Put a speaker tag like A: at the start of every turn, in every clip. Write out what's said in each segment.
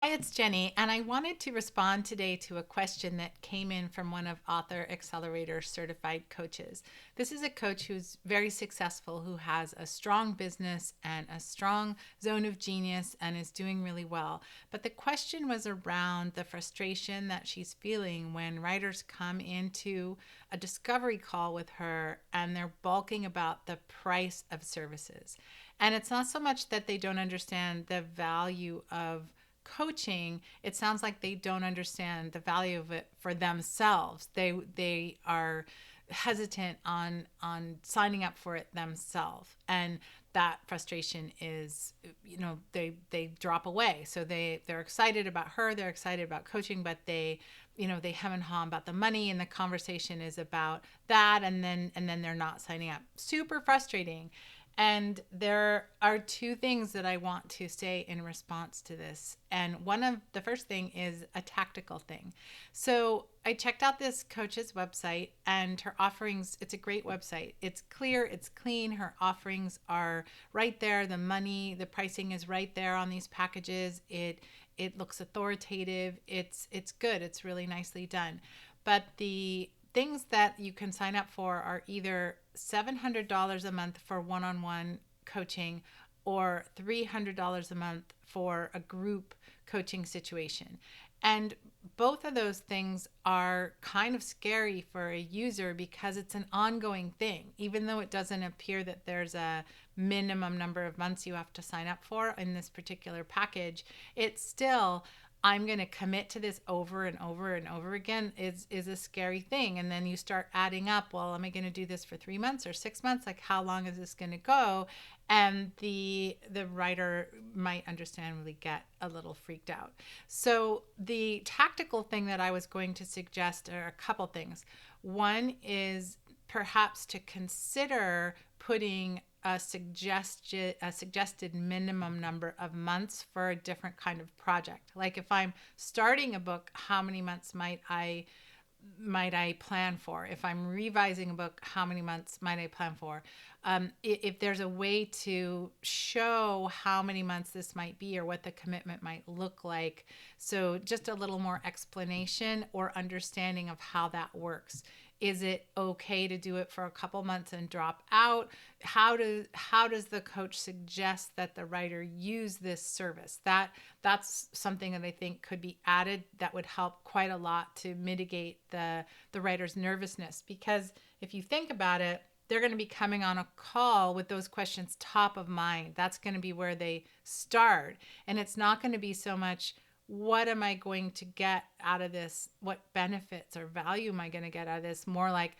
A: Hi, it's Jenny, and I wanted to respond today to a question that came in from one of Author Accelerator certified coaches. This is a coach who's very successful, who has a strong business and a strong zone of genius and is doing really well. But the question was around the frustration that she's feeling when writers come into a discovery call with her and they're balking about the price of services. And it's not so much that they don't understand the value of coaching. It sounds like they don't understand the value of it for themselves. They are hesitant on signing up for it themselves, and that frustration is, they drop away. So they're excited about her, they're excited about coaching, but they hem and haw about the money, and the conversation is about that, and then they're not signing up. Super frustrating. And there are two things that I want to say in response to this. And one of the first thing is a tactical thing. So I checked out this coach's website, and her offerings, it's a great website. It's clear, it's clean. Her offerings are right there. The money, the pricing is right there on these packages. It looks authoritative. It's good. It's really nicely done. But the things that you can sign up for are either $700 a month for one-on-one coaching or $300 a month for a group coaching situation. And both of those things are kind of scary for a user because it's an ongoing thing. Even though it doesn't appear that there's a minimum number of months you have to sign up for in this particular package, it's still, I'm going to commit to this over and over and over again is a scary thing. And then you start adding up, well, am I going to do this for 3 months or 6 months? Like, how long is this going to go? And the writer might understandably get a little freaked out. So the tactical thing that I was going to suggest are a couple things. One is perhaps to consider putting a suggested minimum number of months for a different kind of project. Like if I'm starting a book, how many months might I plan for? If I'm revising a book, how many months might I plan for? If there's a way to show how many months this might be or what the commitment might look like. So just a little more explanation or understanding of how that works. Is it okay to do it for a couple months and drop out? How does the coach suggest that the writer use this service? That's something that I think could be added that would help quite a lot to mitigate the writer's nervousness. Because if you think about it, they're going to be coming on a call with those questions top of mind. That's going to be where they start. And it's not going to be so much, what am I going to get out of this? What benefits or value am I going to get out of this? More like,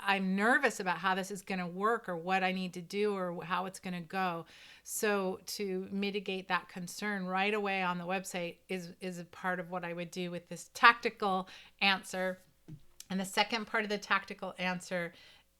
A: I'm nervous about how this is going to work or what I need to do or how it's going to go. So to mitigate that concern right away on the website is a part of what I would do with this tactical answer. And the second part of the tactical answer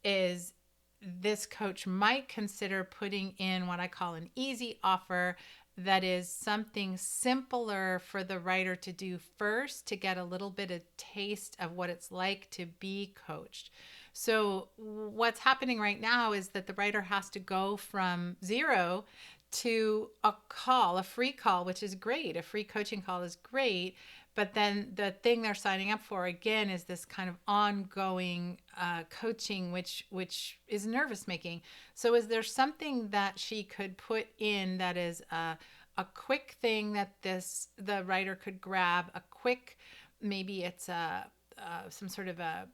A: is this coach might consider putting in what I call an easy offer, that is something simpler for the writer to do first to get a little bit of taste of what it's like to be coached. So what's happening right now is that the writer has to go from zero to a call, a free call, which is great. A free coaching call is great. But then the thing they're signing up for, again, is this kind of ongoing coaching, which is nervous making. So is there something that she could put in that is a quick thing that the writer could grab, a quick, maybe it's some sort of a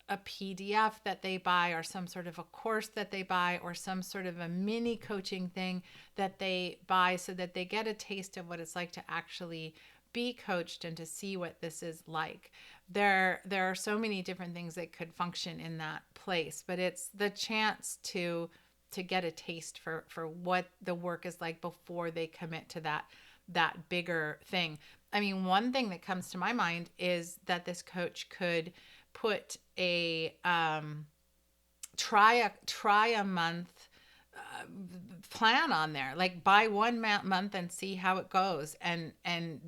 A: PDF that they buy, or some sort of a course that they buy, or some sort of a mini coaching thing that they buy, so that they get a taste of what it's like to actually be coached and to see what this is like. There are so many different things that could function in that place, but it's the chance to get a taste for what the work is like before they commit to that bigger thing. I mean, one thing that comes to my mind is that this coach could put a try a month plan on there, like buy one month and see how it goes, and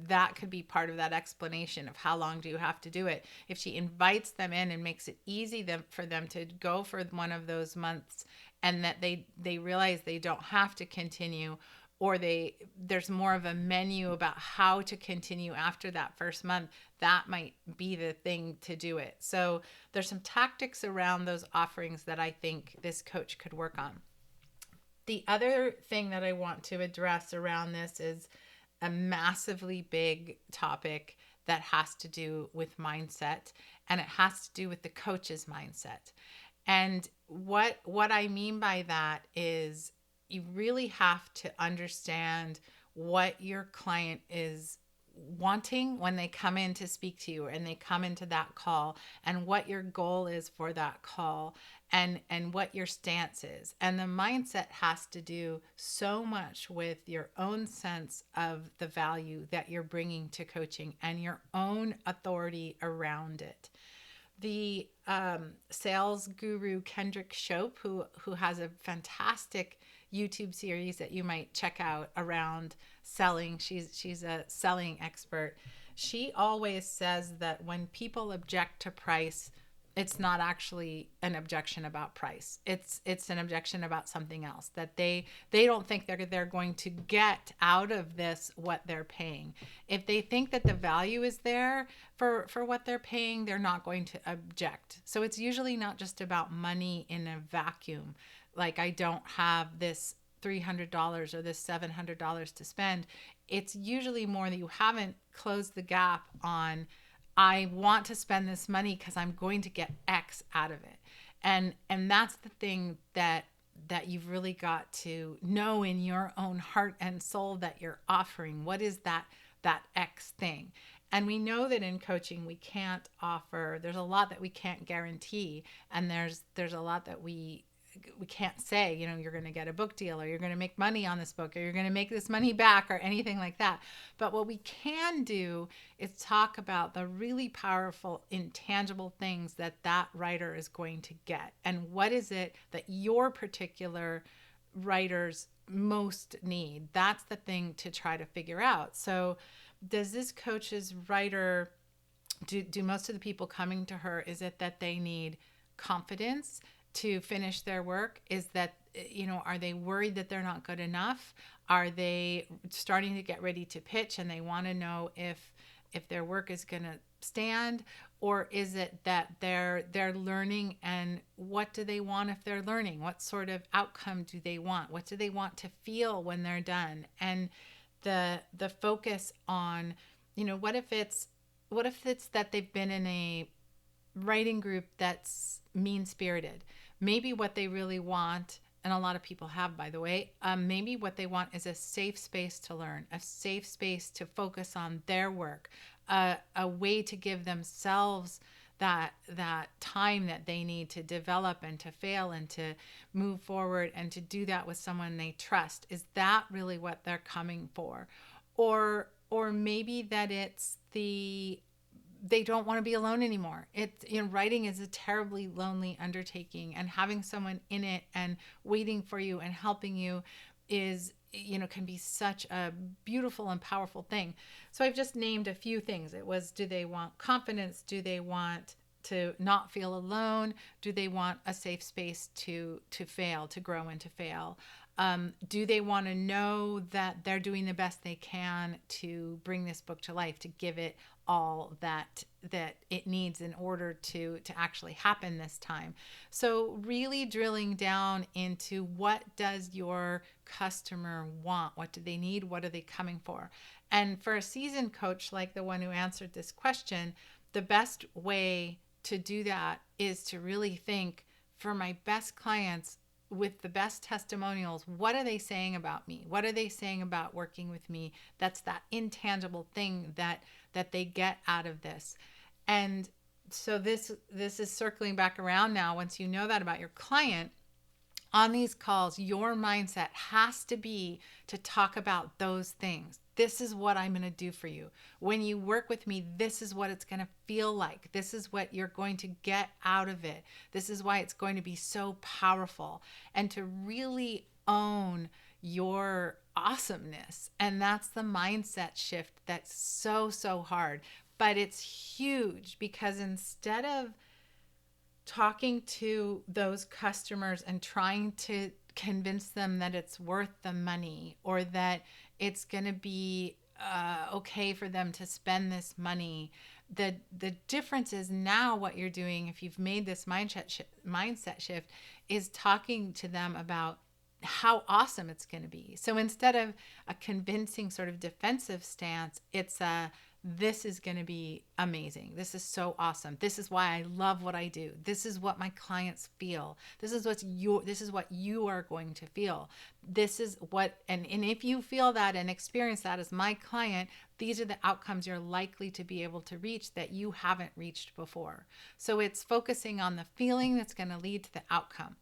A: that could be part of that explanation of how long do you have to do it. If she invites them in and makes it easy for them to go for one of those months, and that they realize they don't have to continue, or there's more of a menu about how to continue after that first month, that might be the thing to do it. So there's some tactics around those offerings that I think this coach could work on. The other thing that I want to address around this is a massively big topic that has to do with mindset, and it has to do with the coach's mindset. And what I mean by that is you really have to understand what your client is wanting when they come in to speak to you and they come into that call, and what your goal is for that call, and what your stance is. And the mindset has to do so much with your own sense of the value that you're bringing to coaching and your own authority around it. The sales guru Kendrick Shope, who has a fantastic YouTube series that you might check out around selling. She's a selling expert. She always says that when people object to price, it's not actually an objection about price. It's an objection about something else, that they don't think they're going to get out of this what they're paying. If they think that the value is there for what they're paying, they're not going to object. So it's usually not just about money in a vacuum. Like, I don't have this $300 or this $700 to spend. It's usually more that you haven't closed the gap on, I want to spend this money because I'm going to get X out of it. And that's the thing that you've really got to know in your own heart and soul that you're offering. What is that X thing? And we know that in coaching we can't offer, there's a lot that we can't guarantee, and there's a lot that we can't say, you're going to get a book deal, or you're going to make money on this book, or you're going to make this money back, or anything like that. But what we can do is talk about the really powerful, intangible things that writer is going to get. And what is it that your particular writers most need? That's the thing to try to figure out. So does this coach's writer, do most of the people coming to her, is it that they need confidence to finish their work? Is that, are they worried that they're not good enough? Are they starting to get ready to pitch and they want to know if their work is going to stand? Or is it that they're learning, and what do they want if they're learning? What sort of outcome do they want? What do they want to feel when they're done? And the focus on, what if it's that they've been in a writing group that's mean-spirited? Maybe what they really want, and a lot of people have, by the way, maybe what they want is a safe space to learn, a safe space to focus on their work, a way to give themselves that time that they need to develop and to fail and to move forward, and to do that with someone they trust. Is that really what they're coming for? Or maybe that it's they don't want to be alone anymore. Writing is a terribly lonely undertaking, and having someone in it and waiting for you and helping you is, can be such a beautiful and powerful thing. So I've just named a few things. It was, do they want confidence? Do they want to not feel alone? Do they want a safe space to fail, to grow and to fail? Do they want to know that they're doing the best they can to bring this book to life, to give it all that it needs in order to actually happen this time? So really drilling down into, what does your customer want? What do they need? What are they coming for? And for a seasoned coach like the one who answered this question, the best way to do that is to really think, for my best clients with the best testimonials, what are they saying about me? What are they saying about working with me? That's that intangible thing that they get out of this. And so this is circling back around now. Once you know that about your client, on these calls, your mindset has to be to talk about those things. This is what I'm going to do for you. When you work with me, this is what it's going to feel like. This is what you're going to get out of it. This is why it's going to be so powerful. And to really own your awesomeness. And that's the mindset shift that's so, so hard. But it's huge, because instead of talking to those customers and trying to convince them that it's worth the money, or that it's going to be okay for them to spend this money. The difference is now what you're doing, if you've made this mindset shift, is talking to them about how awesome it's going to be. So instead of a convincing sort of defensive stance, it's a, this is going to be amazing. This is so awesome. This is why I love what I do. This is what my clients feel. This is what you are going to feel. This is what, and if you feel that and experience that as my client, these are the outcomes you're likely to be able to reach that you haven't reached before. So it's focusing on the feeling that's going to lead to the outcome.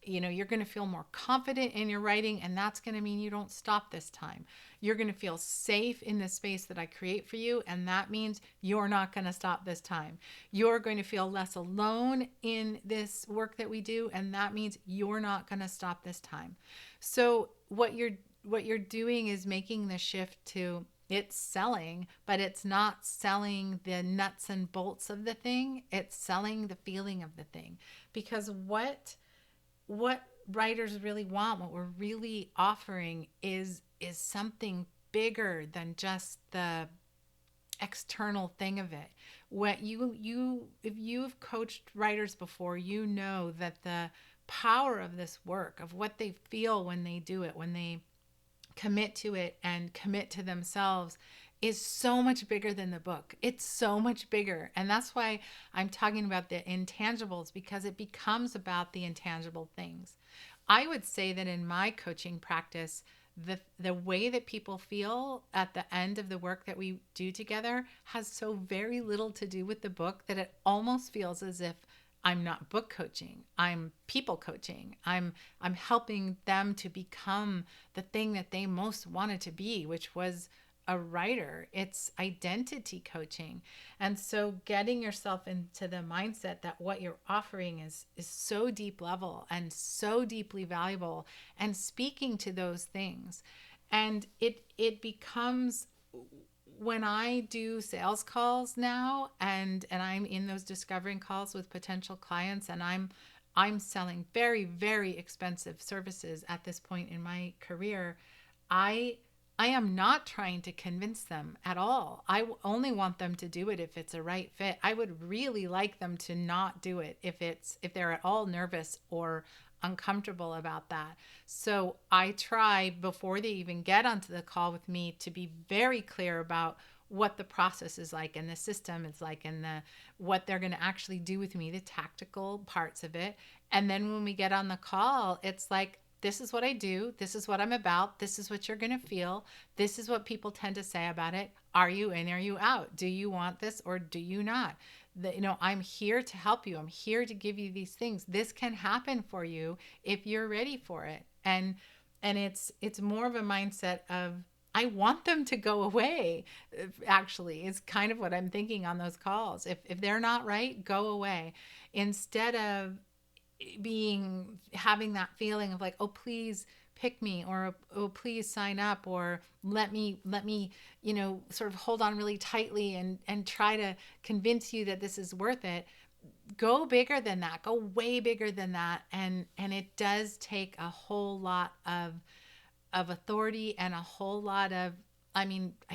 A: You're going to feel more confident in your writing, and that's going to mean you don't stop this time. You're going to feel safe in the space that I create for you, and that means you're not going to stop this time. You're going to feel less alone in this work that we do, and that means you're not going to stop this time. So what you're doing is making the shift to, it's selling, but it's not selling the nuts and bolts of the thing. It's selling the feeling of the thing. Because what writers really want, what we're really offering is something bigger than just the external thing of it. What if you've coached writers before, you know that the power of this work, of what they feel when they do it, when they commit to it and commit to themselves, is so much bigger than the book. It's so much bigger. And that's why I'm talking about the intangibles, because it becomes about the intangible things. I would say that in my coaching practice, the way that people feel at the end of the work that we do together has so very little to do with the book that it almost feels as if I'm not book coaching. I'm people coaching. I'm helping them to become the thing that they most wanted to be, which was a writer. It's identity coaching. And so getting yourself into the mindset that what you're offering is so deep level and so deeply valuable, and speaking to those things. And it becomes, when I do sales calls now, and I'm in those discovering calls with potential clients, and I'm selling very, very expensive services at this point in my career, I am not trying to convince them at all. I only want them to do it if it's a right fit. I would really like them to not do it if they're at all nervous or uncomfortable about that. So I try, before they even get onto the call with me, to be very clear about what the process is like and the system is like, and what they're going to actually do with me, the tactical parts of it. And then when we get on the call, it's like, this is what I do. This is what I'm about. This is what you're going to feel. This is what people tend to say about it. Are you in? Are you out? Do you want this or do you not? I'm here to help you. I'm here to give you these things. This can happen for you if you're ready for it. And it's more of a mindset of, I want them to go away. Actually, is kind of what I'm thinking on those calls. If they're not right, go away. Instead of having that feeling of like, oh, please pick me, or oh, please sign up, or let me sort of hold on really tightly and try to convince you that this is worth it. Go bigger than that. Go way bigger than that. And it does take a whole lot of authority, and a whole lot of, I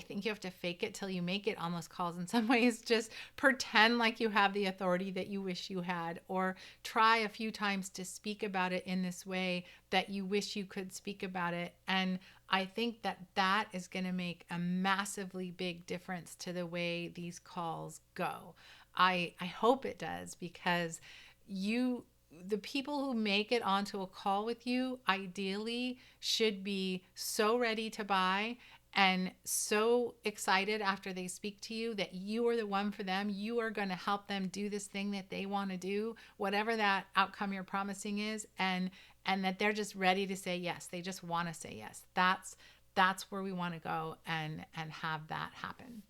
A: think you have to fake it till you make it on those calls in some ways. Just pretend like you have the authority that you wish you had, or try a few times to speak about it in this way that you wish you could speak about it. And I think that is going to make a massively big difference to the way these calls go. I hope it does, because the people who make it onto a call with you ideally should be so ready to buy and so excited after they speak to you that you are the one for them. You are going to help them do this thing that they want to do, whatever that outcome you're promising is, and that they're just ready to say yes. They just want to say yes. That's where we want to go and have that happen.